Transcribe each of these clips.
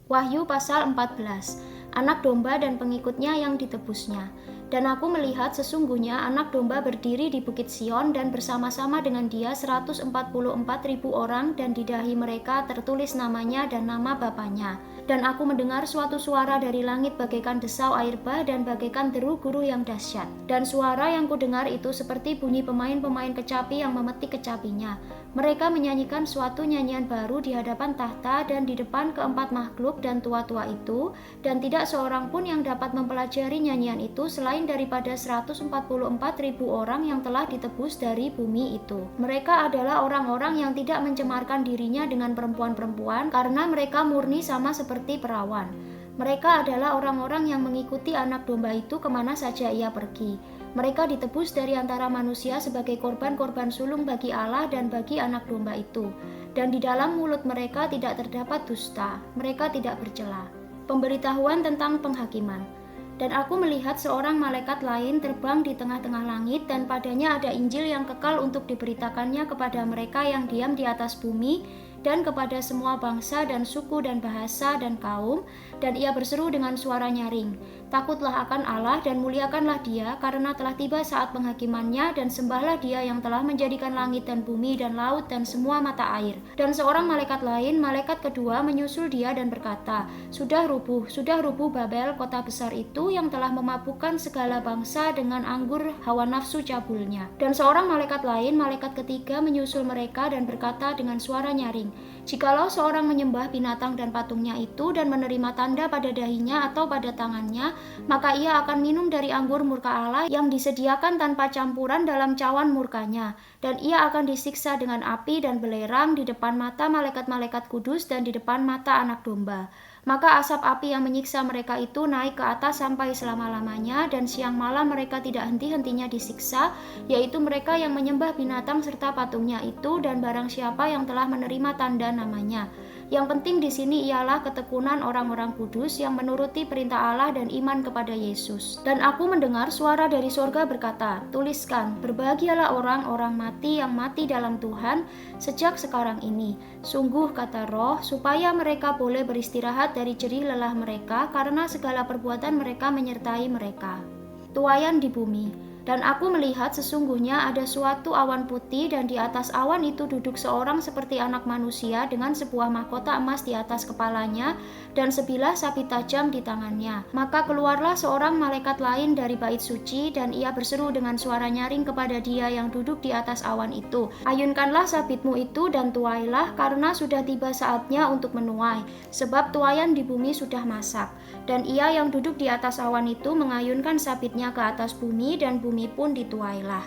Wahyu pasal 14, anak domba dan pengikutnya yang ditebusnya. Dan aku melihat sesungguhnya anak domba berdiri di Bukit Sion dan bersama-sama dengan dia 144.000 orang, dan di dahi mereka tertulis namanya dan nama Bapanya. Dan aku mendengar suatu suara dari langit bagaikan desau air bah dan bagaikan deru guru yang dahsyat. Dan suara yang kudengar itu seperti bunyi pemain-pemain kecapi yang memetik kecapinya. Mereka menyanyikan suatu nyanyian baru di hadapan tahta dan di depan keempat makhluk dan tua-tua itu, dan tidak seorang pun yang dapat mempelajari nyanyian itu selain daripada 144.000 orang yang telah ditebus dari bumi itu. Mereka adalah orang-orang yang tidak mencemarkan dirinya dengan perempuan-perempuan, karena mereka murni sama seperti perawan. Mereka adalah orang-orang yang mengikuti anak domba itu kemana saja ia pergi. Mereka ditebus dari antara manusia sebagai korban-korban sulung bagi Allah dan bagi anak domba itu. Dan di dalam mulut mereka tidak terdapat dusta, mereka tidak bercela. Pemberitahuan tentang penghakiman. Dan aku melihat seorang malaikat lain terbang di tengah-tengah langit, dan padanya ada Injil yang kekal untuk diberitakannya kepada mereka yang diam di atas bumi, dan kepada semua bangsa dan suku dan bahasa dan kaum. Dan ia berseru dengan suara nyaring, takutlah akan Allah dan muliakanlah Dia, karena telah tiba saat penghakimannya, dan sembahlah Dia yang telah menjadikan langit dan bumi dan laut dan semua mata air. Dan seorang malaikat lain, malaikat kedua, menyusul dia dan berkata, sudah rubuh Babel, kota besar itu yang telah memabukkan segala bangsa dengan anggur hawa nafsu cabulnya. Dan seorang malaikat lain, malaikat ketiga, menyusul mereka dan berkata dengan suara nyaring, jikalau seorang menyembah binatang dan patungnya itu dan menerima tanda pada dahinya atau pada tangannya, maka ia akan minum dari anggur murka Allah yang disediakan tanpa campuran dalam cawan murkanya, dan ia akan disiksa dengan api dan belerang di depan mata malaikat-malaikat kudus dan di depan mata anak domba. Maka asap api yang menyiksa mereka itu naik ke atas sampai selama-lamanya, dan siang malam mereka tidak henti-hentinya disiksa, yaitu mereka yang menyembah binatang serta patungnya itu dan barang siapa yang telah menerima tanda namanya. Yang penting di sini ialah ketekunan orang-orang kudus yang menuruti perintah Allah dan iman kepada Yesus. Dan aku mendengar suara dari sorga berkata, tuliskan, berbahagialah orang-orang mati yang mati dalam Tuhan sejak sekarang ini. Sungguh, kata Roh, supaya mereka boleh beristirahat dari jerih lelah mereka, karena segala perbuatan mereka menyertai mereka. Tuaian di bumi. Dan aku melihat sesungguhnya ada suatu awan putih, dan di atas awan itu duduk seorang seperti anak manusia dengan sebuah mahkota emas di atas kepalanya dan sebilah sapi tajam di tangannya. Maka keluarlah seorang malaikat lain dari bait suci, dan ia berseru dengan suara nyaring kepada dia yang duduk di atas awan itu, ayunkanlah sabitmu itu dan tuailah, karena sudah tiba saatnya untuk menuai, sebab tuaian di bumi sudah masak. Dan ia yang duduk di atas awan itu mengayunkan sabitnya ke atas bumi, dan bumi pun dituailah.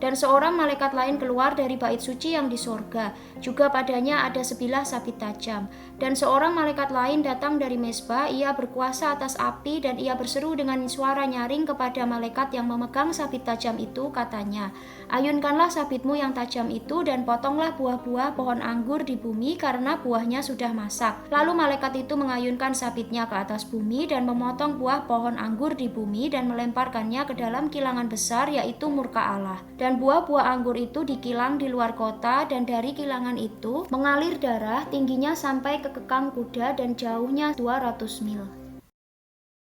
Dan seorang malaikat lain keluar dari bait suci yang di sorga, juga padanya ada sebilah sabit tajam. Dan seorang malaikat lain datang dari mezbah, ia berkuasa atas api, dan ia berseru dengan suara nyaring kepada malaikat yang memegang sabit tajam itu, katanya, ayunkanlah sabitmu yang tajam itu dan potonglah buah-buah pohon anggur di bumi, karena buahnya sudah masak. Lalu malaikat itu mengayunkan sabitnya ke atas bumi dan memotong buah pohon anggur di bumi dan melemparkannya ke dalam kilangan besar, yaitu murka Allah. Dan buah-buah anggur itu dikilang di luar kota, dan dari kilangan itu mengalir darah tingginya sampai ke kekang kuda dan jauhnya 200 mil.